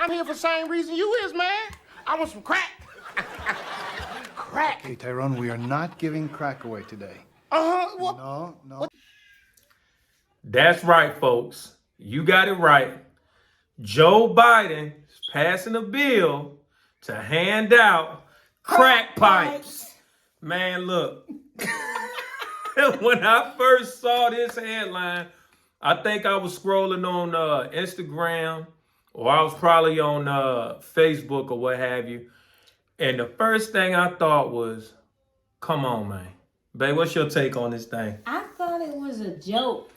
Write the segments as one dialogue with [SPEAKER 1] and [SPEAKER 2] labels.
[SPEAKER 1] I'm here for the same reason you is, man. I want some crack. Crack.
[SPEAKER 2] Hey, Tyrone, we are not giving crack away today.
[SPEAKER 1] What?
[SPEAKER 2] No.
[SPEAKER 3] That's right, folks. You got it right. Joe Biden is passing a bill to hand out crack pipes. Man, look. When I first saw this headline, I think I was scrolling on Instagram, or I was probably on Facebook or what have you. And the first thing I thought was, come on, man. Babe, what's your take on this thing?
[SPEAKER 4] I thought it was a joke.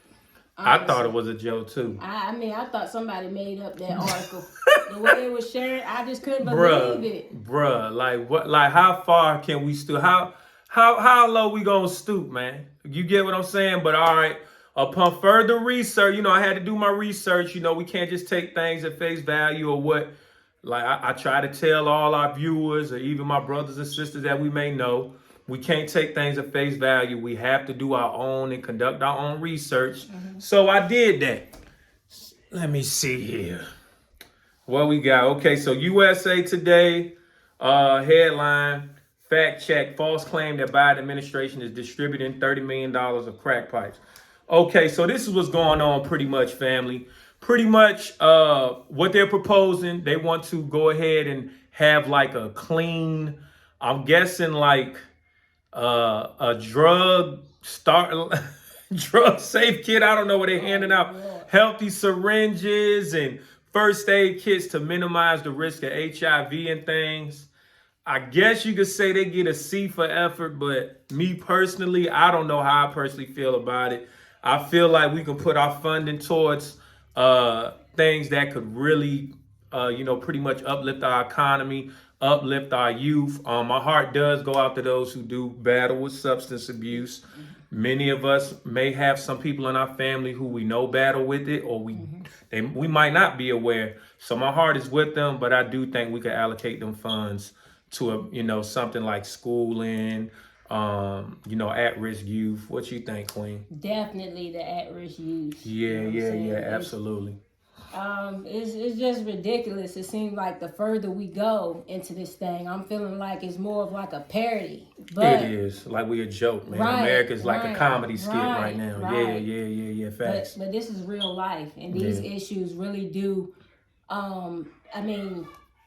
[SPEAKER 3] I thought it was a joke too.
[SPEAKER 4] I mean, I thought somebody made up that article. The way it was shared, I just couldn't believe it.
[SPEAKER 3] Bruh, like what? Like how far can we stoop? How low we gonna stoop, man? You get what I'm saying? But all right, upon further research, I had to do my research. We can't just take things at face value or what. Like I try to tell all our viewers or even my brothers and sisters that we may know, we can't take things at face value. We have to do our own and conduct our own research. So I did that. Let me see here. What we got? Okay, so USA Today headline, fact check, false claim that Biden administration is distributing $30 million of crack pipes. Okay, so this is what's going on pretty much, family. Pretty much what they're proposing, they want to go ahead and have like a clean, I'm guessing like a drug safe kit. I don't know what they're handing out. Healthy syringes and first aid kits to minimize the risk of HIV and things. I guess you could say they get a C for effort, but me personally, I don't know how I personally feel about it. I feel like we can put our funding towards things that could really, pretty much uplift our economy, uplift our youth. My heart does go out to those who do battle with substance abuse. Many of us may have some people in our family who we know battle with it, or we might not be aware. So my heart is with them, but I do think we could allocate them funds to something like schooling, at-risk youth. What you think, Queen?
[SPEAKER 4] Definitely the at-risk youth.
[SPEAKER 3] Yeah, absolutely.
[SPEAKER 4] It's just ridiculous. It seems like the further we go into this thing, I'm feeling like it's more of like a parody. But
[SPEAKER 3] it is like we a joke, man.
[SPEAKER 4] Right,
[SPEAKER 3] America's like a comedy skit right now.
[SPEAKER 4] Right.
[SPEAKER 3] Yeah. Facts.
[SPEAKER 4] But this is real life, and these issues really do.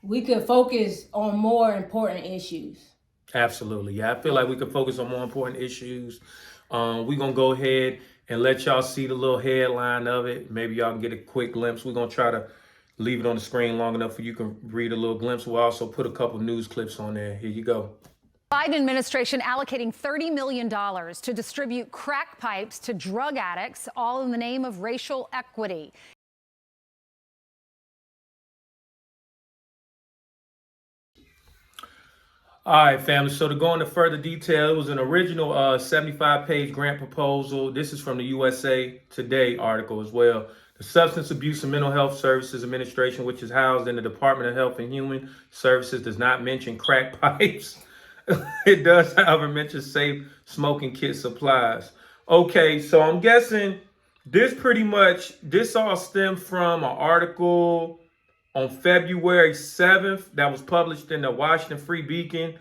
[SPEAKER 4] We could focus on more important issues.
[SPEAKER 3] Absolutely. Yeah, I feel like we could focus on more important issues. We're going to go ahead and let y'all see the little headline of it. Maybe y'all can get a quick glimpse. We're going to try to leave it on the screen long enough for you can read a little glimpse. We'll also put a couple news clips on there. Here you go.
[SPEAKER 5] Biden administration allocating $30 million to distribute crack pipes to drug addicts, all in the name of racial equity.
[SPEAKER 3] All right, family. So to go into further detail, it was an original 75-page grant proposal. This is from the USA Today article as well. The Substance Abuse and Mental Health Services Administration, which is housed in the Department of Health and Human Services, does not mention crack pipes. It does, however, mention safe smoking kit supplies. Okay, so I'm guessing this all stemmed from an article on February 7th that was published in the Washington Free Beacon,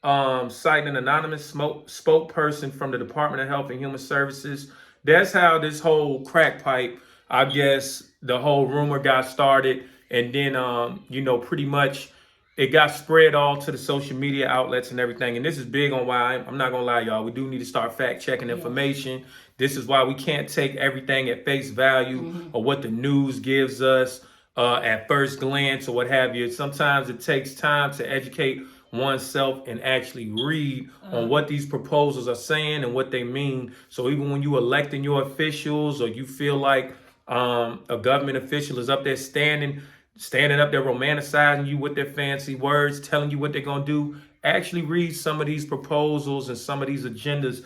[SPEAKER 3] citing an anonymous spokesperson from the Department of Health and Human Services. That's how this whole crack pipe, I guess, the whole rumor got started. And then, pretty much it got spread all to the social media outlets and everything. And this is big on why, I'm not going to lie, y'all, we do need to start fact checking information. This is why we can't take everything at face value or what the news gives us at first glance or what have you. Sometimes it takes time to educate oneself and actually read on what these proposals are saying and what they mean. So even when you electing your officials, or you feel like a government official is up there standing up there romanticizing you with their fancy words, telling you what they're going to do, actually read some of these proposals and some of these agendas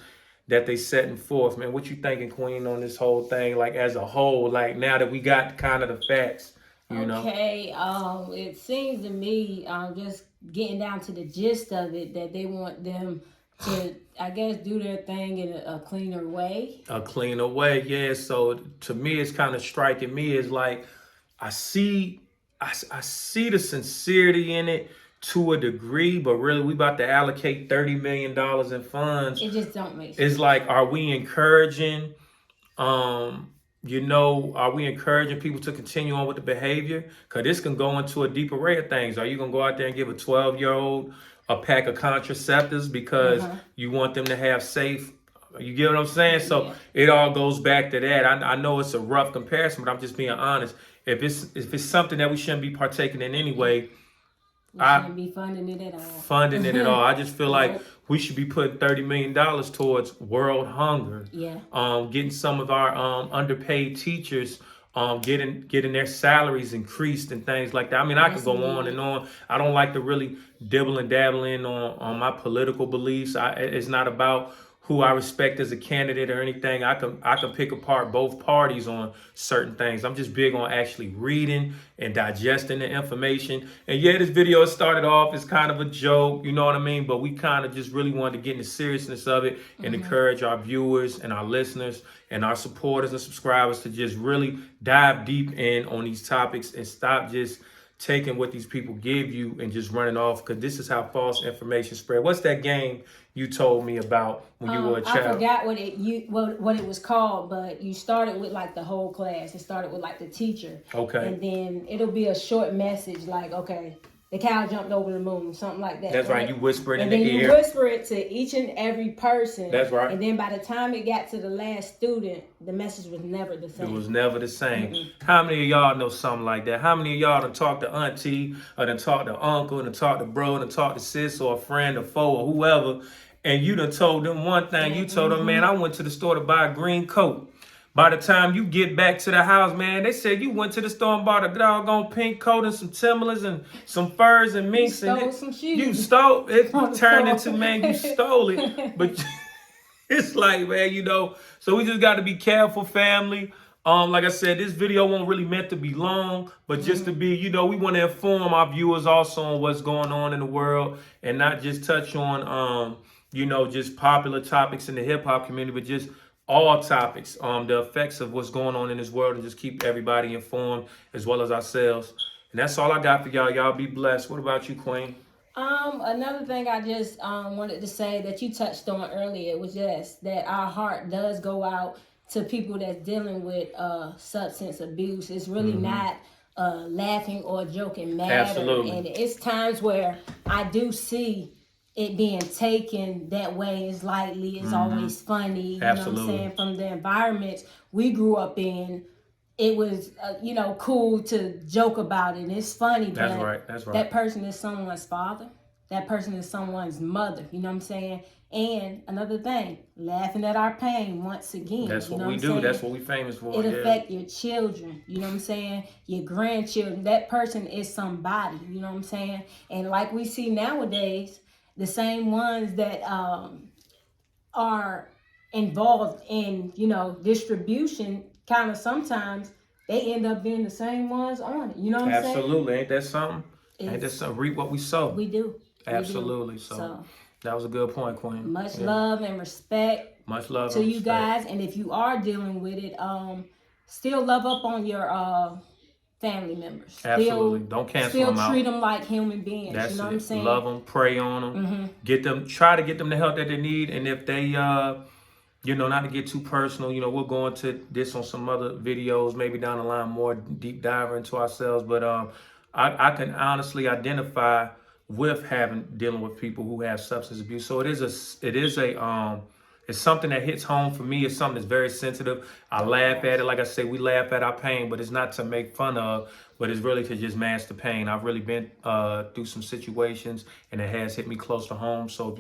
[SPEAKER 3] that they setting forth. Man, what you thinking, Queen, on this whole thing, like as a whole, like now that we got kind of the facts?
[SPEAKER 4] It seems to me, just getting down to the gist of it, that they want them to, I guess, do their thing in a cleaner way.
[SPEAKER 3] A cleaner way, yeah. So to me, it's kind of striking me as like, I see I see the sincerity in it to a degree, but really we about to allocate $30 million in funds.
[SPEAKER 4] It just don't make sense.
[SPEAKER 3] It's like, are we encouraging, are we encouraging people to continue on with the behavior? Because this can go into a deeper array of things. Are you going to go out there and give a 12-year-old a pack of contraceptives because you want them to have safe? You get what I'm saying? So it all goes back to that. I know it's a rough comparison, but I'm just being honest. If it's something that we shouldn't be partaking in anyway,
[SPEAKER 4] we shouldn't be funding it at all.
[SPEAKER 3] Funding it at all. I just feel like we should be putting $30 million towards world hunger.
[SPEAKER 4] Yeah.
[SPEAKER 3] Getting some of our underpaid teachers, getting their salaries increased and things like that. I mean, I could go on and on. I don't like to really dibble and dabble in on my political beliefs. It's not about who I respect as a candidate or anything. I can pick apart both parties on certain things. I'm just big on actually reading and digesting the information. And yeah, this video started off as kind of a joke, you know what I mean? But we kind of just really wanted to get in the seriousness of it and encourage our viewers and our listeners and our supporters and subscribers to just really dive deep in on these topics and stop just taking what these people give you and just running off, because this is how false information spread. What's that game you told me about when you were a child?
[SPEAKER 4] I forgot what it was called, but you started with like the whole class. It started with like the teacher.
[SPEAKER 3] Okay.
[SPEAKER 4] And then it'll be a short message like, okay, the cow jumped over the moon, something like that.
[SPEAKER 3] That's right. You whisper it in
[SPEAKER 4] and
[SPEAKER 3] the
[SPEAKER 4] then
[SPEAKER 3] ear.
[SPEAKER 4] you whisper it to each and every person.
[SPEAKER 3] That's right.
[SPEAKER 4] And then by the time it got to the last student, the message was never the same.
[SPEAKER 3] It was never the same. How many of y'all know something like that? How many of y'all done talked to auntie, or done talked to uncle, done talked to bro, done talked to sis or a friend or foe or whoever, and you done told them one thing. You told them, man, I went to the store to buy a green coat. By the time you get back to the house, man, they said you went to the store and bought a doggone pink coat and some Timberlands and some furs and minks.
[SPEAKER 4] You stole some shoes.
[SPEAKER 3] You stole it. Turned into, man, you stole it. But it's like, man, so we just got to be careful, family. Like I said, this video won't really meant to be long, but just to be, we want to inform our viewers also on what's going on in the world and not just touch on, just popular topics in the hip hop community, but just all topics, the effects of what's going on in this world, and just keep everybody informed as well as ourselves. And that's all I got for y'all. Y'all be blessed. What about you, Queen?
[SPEAKER 4] Another thing I just wanted to say that you touched on earlier was just that our heart does go out to people that's dealing with substance abuse. It's really not laughing or joking matter.
[SPEAKER 3] Absolutely.
[SPEAKER 4] And it's times where I do see it being taken that way as lightly. It's always funny. You know what I'm saying? From the environments we grew up in, it was, cool to joke about it. And it's funny.
[SPEAKER 3] That's
[SPEAKER 4] but
[SPEAKER 3] right. That's right.
[SPEAKER 4] That person is someone's father. That person is someone's mother. You know what I'm saying? And another thing, laughing at our pain once again.
[SPEAKER 3] That's what we do.
[SPEAKER 4] Saying?
[SPEAKER 3] That's what we famous for.
[SPEAKER 4] It affect your children. You know what I'm saying? Your grandchildren. That person is somebody. You know what I'm saying? And like we see nowadays, the same ones that are involved in, distribution, kind of sometimes they end up being the same ones on it. You know what I'm saying?
[SPEAKER 3] Absolutely. Ain't that something? Ain't that something? Reap what we sow.
[SPEAKER 4] We do.
[SPEAKER 3] Absolutely. So that was a good point, Queen.
[SPEAKER 4] Much love and respect.
[SPEAKER 3] Much love
[SPEAKER 4] to you guys. And if you are dealing with it, still love up on your family members.
[SPEAKER 3] Absolutely. Don't cancel them out.
[SPEAKER 4] Still treat them like human beings.
[SPEAKER 3] That's
[SPEAKER 4] you know what I'm saying?
[SPEAKER 3] Love them, pray on them, try to get them the help that they need. And if they, not to get too personal, we'll go into this on some other videos, maybe down the line, more deep diver into ourselves. But I can honestly identify with dealing with people who have substance abuse. So it's something that hits home for me. It's something that's very sensitive. I laugh at it. Like I say, we laugh at our pain, but it's not to make fun of, but it's really to just mask the pain. I've really been through some situations, and it has hit me close to home. So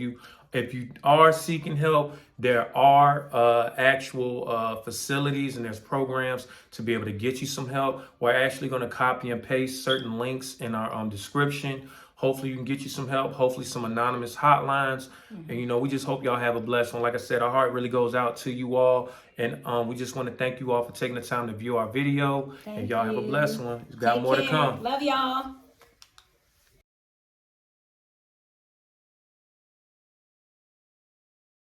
[SPEAKER 3] if you are seeking help, there are actual facilities and there's programs to be able to get you some help. We're actually going to copy and paste certain links in our description. Hopefully you can get you some help, hopefully some anonymous hotlines. And, we just hope y'all have a blessed one. Like I said, our heart really goes out to you all. And we just want to thank you all for taking the time to view our video. And y'all have a blessed one. Got more to come.
[SPEAKER 4] Love y'all.